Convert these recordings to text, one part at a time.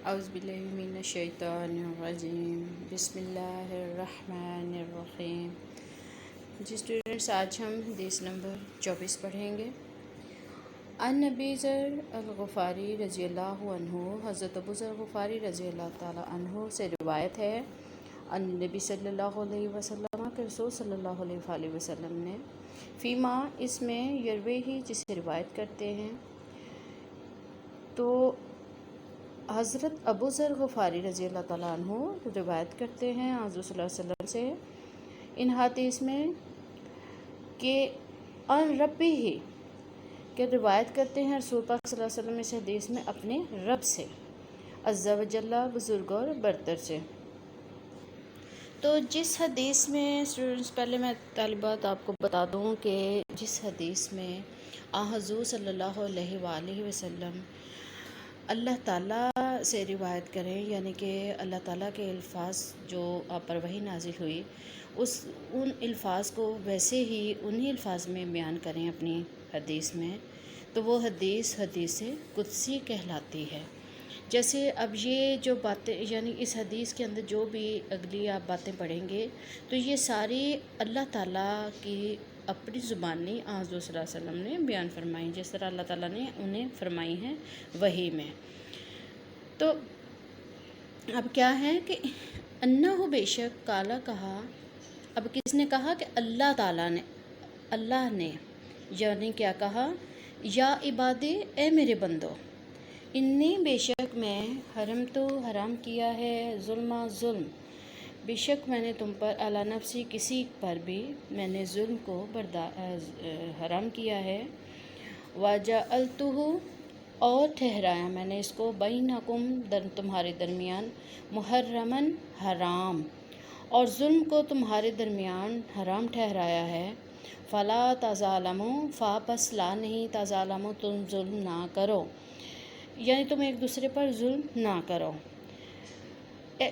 اعوذ باللہ من الشیطان الرجیم بسم اللہ الرحمن الرحیم۔ جی اسٹوڈنٹس، آج ہم حدیث نمبر 24 پڑھیں گے۔ عن ابی ذر الغفاری رضی اللہ عنہ، حضرت ابو ذر غفاری رضی اللہ تعالیٰ عنہ سے روایت ہے، ان نبی صلی اللہ علیہ وسلم کے رسول صلی اللہ علیہ وآلہ وسلم نے فیما اس میں یروے ہی جسے روایت کرتے ہیں، تو حضرت ابو ذر غفاری رضی اللہ تعالیٰ عنہ روایت کرتے ہیں حضور صلی اللہ علیہ وسلم سے ان حدیث میں کہ ان ربی ہی، کہ روایت کرتے ہیں رسول پاک صلی اللہ علیہ وسلم اس حدیث میں اپنے رب سے، عز و جل، بزرگ اور برتر سے۔ تو جس حدیث میں اسٹوڈنٹس، پہلے میں طالبات آپ کو بتا دوں کہ جس حدیث میں حضور صلی اللہ علیہ وآلہ وسلم اللہ تعالیٰ سے روایت کریں، یعنی کہ اللہ تعالیٰ کے الفاظ جو آپ پر وحی نازل ہوئی ان الفاظ کو ویسے ہی انہی الفاظ میں بیان کریں اپنی حدیث میں، تو وہ حدیث قدسی کہلاتی ہے۔ جیسے اب یہ جو باتیں، یعنی اس حدیث کے اندر جو بھی اگلی آپ باتیں پڑھیں گے تو یہ ساری اللہ تعالیٰ کی اپنی زبانی حضور صلی اللہ علیہ وسلم نے بیان فرمائی، جس طرح اللہ تعالیٰ نے انہیں فرمائی ہیں وحی میں۔ تو اب کیا ہے کہ انہو بے شک کالا کہا، اب کس نے کہا کہ اللہ نے یعنی کیا کہا، یا عبادی، اے میرے بندو، انی بے شک میں حرام کیا ہے ظلم، بے شک میں نے تم پر علی نفسی کسی پر بھی میں نے ظلم کو حرام کیا ہے، وجعلتہ، اور ٹھہرایا میں نے اس کو بینکم، تمہارے درمیان، محرمن، حرام، اور ظلم کو تمہارے درمیان حرام ٹھہرایا ہے، فلا تظالموا، پس لا نہیں، تظالموا، تم ظلم نہ کرو، یعنی تم ایک دوسرے پر ظلم نہ کرو۔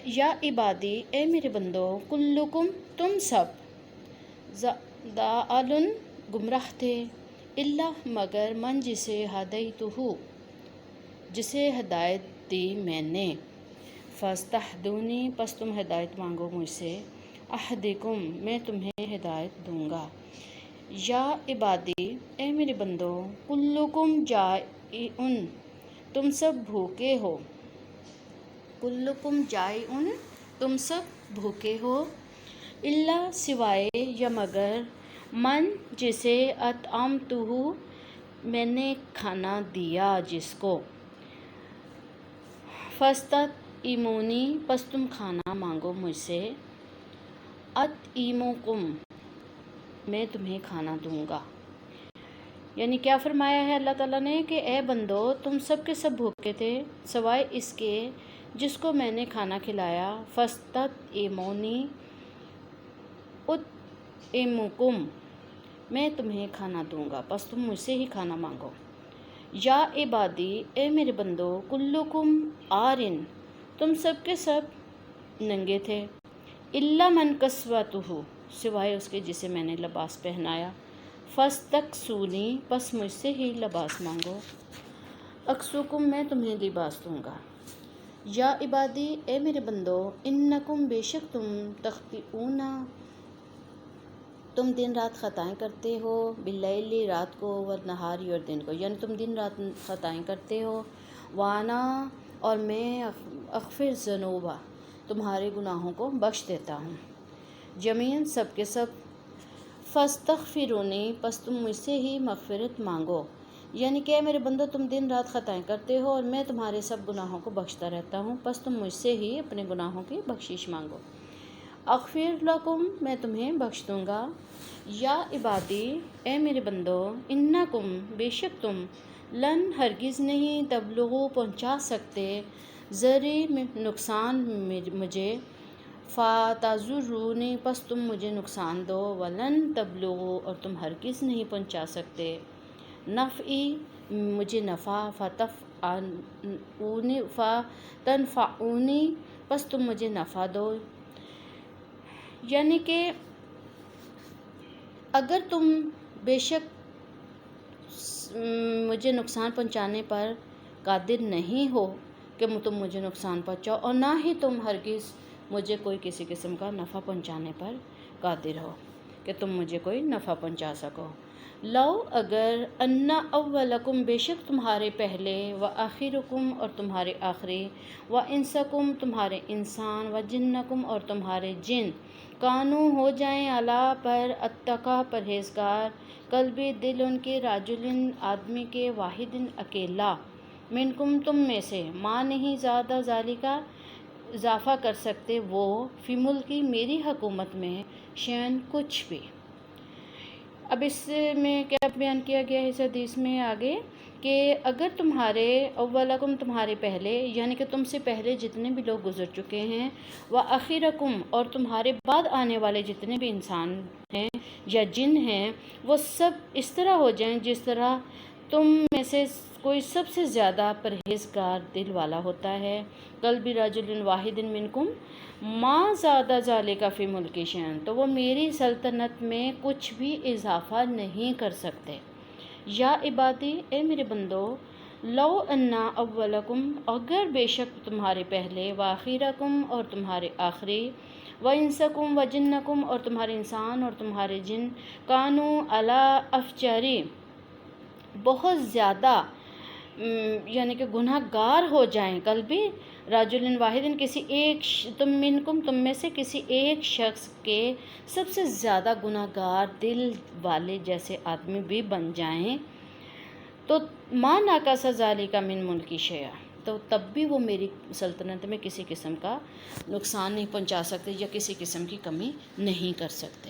یا عبادی، اے میرے بندو، کلکم، تم سب، ضالٌ، گمراہ تھے، الا، مگر، من جسے ہدیتہ، جسے ہدایت دی میں نے، فاستہدونی، پس تم ہدایت مانگو مجھ سے، اہدکم، میں تمہیں ہدایت دوں گا۔ یا عبادی، اے میرے بندو، کلکم جائعن، تم سب بھوکے ہو، کلکم جائعن، تم سب بھوکے ہو، الا، سوائے، یا مگر، من، جسے اطعمتہ، میں نے کھانا دیا جس کو، فاستطعمونی، پس تم کھانا مانگو مجھ سے، اطعمکم، میں تمہیں کھانا دوں گا۔ یعنی کیا فرمایا ہے اللہ تعالیٰ نے کہ اے بندو، تم سب کے سب بھوکے تھے سوائے اس کے جس کو میں نے کھانا کھلایا، فاستطعمونی، اطعمکم، میں تمہیں کھانا دوں گا، پس تم مجھ سے ہی کھانا مانگو۔ یا عبادی، اے میرے بندو، کلکم عارٍ، تم سب کے سب ننگے تھے، الا من کسوتہ، سوائے اس کے جسے میں نے لباس پہنایا، فاستکسونی، پس مجھ سے ہی لباس مانگو، اکسوکم، میں تمہیں لباس دوں گا۔ یا عبادی، اے میرے بندو، انکم، بے شک تم، تخطئون، تم دن رات خطائیں کرتے ہو، باللیل، رات کو، والنہاری، اور دن کو، یعنی تم دن رات خطائیں کرتے ہو، وانا، اور میں، اغفر الذنوب، تمہارے گناہوں کو بخش دیتا ہوں، جمیعاً، سب کے سب، فاستغفرونی، پس تم مجھ سے ہی مغفرت مانگو، یعنی کہ اے میرے بندو، تم دن رات خطائیں کرتے ہو اور میں تمہارے سب گناہوں کو بخشتا رہتا ہوں، پس تم مجھ سے ہی اپنے گناہوں کی بخشش مانگو، اغفر لکم، میں تمہیں بخش دوں گا۔ یا عبادی، اے میرے بندو، انکم، بے شک تم، لن، ہرگز نہیں، تبلغوا، پہنچا سکتے، ضری، نقصان مجھے، فتضرونی، پس تم مجھے نقصان دو، ولن تبلغوا، اور تم ہرگز نہیں پہنچا سکتے، نفعی، مجھے نفع، فتنفعونی، پس تم مجھے نفع دو، یعنی کہ اگر تم بے شک مجھے نقصان پہنچانے پر قادر نہیں ہو کہ تم مجھے نقصان پہنچاؤ، اور نہ ہی تم ہرگز مجھے کوئی کسی قسم کا نفع پہنچانے پر قادر ہو کہ تم مجھے کوئی نفع پہنچا سکو۔ لو اگر انا اولکم بے شک تمہارے پہلے، و آخرکم اور تمہارے آخری، و انسکم تمہارے انسان، و جنکم اور تمہارے جن، کانو ہو جائیں علا پر اتقا پرہیزگار، قلبی دل ان کے، راجلن آدمی کے، واحدن اکیلا، منکم تم میں سے، ماں نہیں زیادہ ذالکا اضافہ کر سکتے وہ، فی ملکی میری حکومت میں، شیئن کچھ بھی۔ اب اس میں کیا بیان کیا گیا ہے اس حدیث میں آگے کہ اگر تمہارے اولکم تمہارے پہلے، یعنی کہ تم سے پہلے جتنے بھی لوگ گزر چکے ہیں، و آخرکم اور تمہارے بعد آنے والے جتنے بھی انسان ہیں یا جن ہیں، وہ سب اس طرح ہو جائیں جس طرح تم میں سے کوئی سب سے زیادہ پرہیزگار دل والا ہوتا ہے، قلبی رجل واحد منکم ما زیادہ ذالک فی ملکی شیئن، تو وہ میری سلطنت میں کچھ بھی اضافہ نہیں کر سکتے۔ یا عبادی اے میرے بندو، لو انا اولکم اگر بے شک تمہارے پہلے، و آخرکم اور تمہارے آخری، و انسکم و جنکم اور تمہارے انسان اور تمہارے جن، کانو علی افجاری بہت زیادہ یعنی کہ گناہ گار ہو جائیں، قلبی راجل واحد کسی ایک تم میں سے کسی ایک شخص کے سب سے زیادہ گناہ گار دل والے جیسے آدمی بھی بن جائیں، تو ما ناقص ذالک من ملکی شیئا، تو تب بھی وہ میری سلطنت میں کسی قسم کا نقصان نہیں پہنچا سکتے یا کسی قسم کی کمی نہیں کر سکتے۔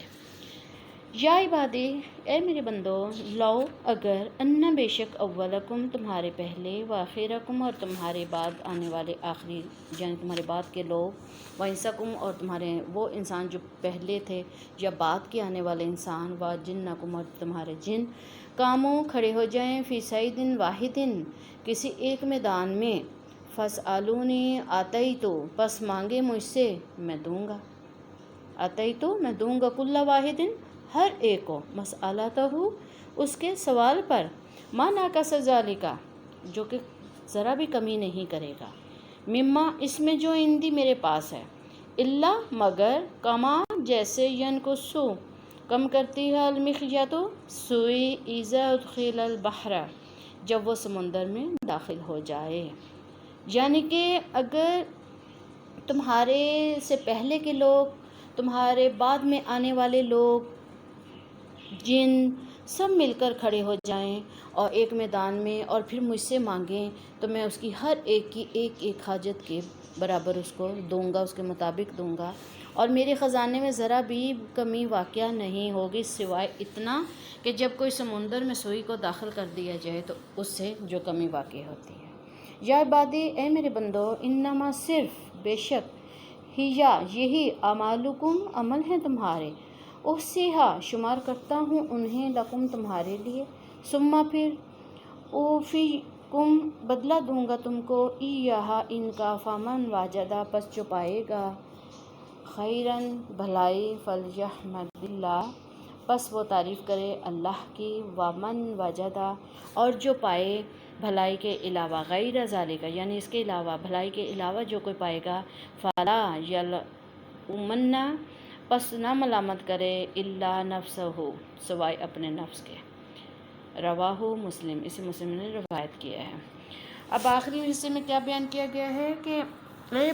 یا عبادی اے میرے بندو، لو اگر ان بے شک اولکم تمہارے پہلے، و آخرکم اور تمہارے بعد آنے والے آخری، یعنی تمہارے بعد کے لوگ، و انسکم اور تمہارے وہ انسان جو پہلے تھے یا بعد کے آنے والے انسان، و جنکم اور تمہارے جن، کاموں کھڑے ہو جائیں، فی صعید واحد کسی ایک میدان میں، فاسألونی آتیتو پس مانگے مجھ سے میں دوں گا، آتیتو میں دوں گا، کل واحد ہر ایک کو، مسئلتہ اس کے سوال پر، ما ناقص ذالکا جو کہ ذرا بھی کمی نہیں کرے گا، مما اس میں جو عندی میرے پاس ہے، الا مگر کما جیسے ینقصو کم کرتی ہے، المخیط سوئی اذا ادخل البحر جب وہ سمندر میں داخل ہو جائے۔ یعنی کہ اگر تمہارے سے پہلے کے لوگ، تمہارے بعد میں آنے والے لوگ، جن سب مل کر کھڑے ہو جائیں اور ایک میدان میں اور پھر مجھ سے مانگیں، تو میں اس کی ہر ایک کی ایک ایک حاجت کے برابر اس کو دوں گا، اس کے مطابق دوں گا، اور میرے خزانے میں ذرا بھی کمی واقع نہیں ہوگی سوائے اتنا کہ جب کوئی سمندر میں سوئی کو داخل کر دیا جائے تو اس سے جو کمی واقع ہوتی ہے۔ یا عبادی اے میرے بندو، انما صرف بے شک ہیا یہی اعمالکم عمل ہیں تمہارے، احصیہا شمار کرتا ہوں انہیں، لکم تمہارے لیے، ثم پھر اوفیکم بدلہ دوں گا تم کو، ایہا ان کا، فمن وجدہ پس جو پائے گا، خیرن بھلائی، فلیحمد اللہ پس وہ تعریف کرے اللہ کی، ومن وجدہ اور جو پائے بھلائی کے علاوہ، غیر ذالک یعنی اس کے علاوہ، بھلائی کے علاوہ جو کوئی پائے گا، فلا یلومن پس نہ ملامت کرے، الا نفسہ سوائے اپنے نفس کے۔ رواہ مسلم، اسے مسلم نے روایت کیا ہے۔ اب آخری حصے میں کیا بیان کیا گیا ہے کہ اے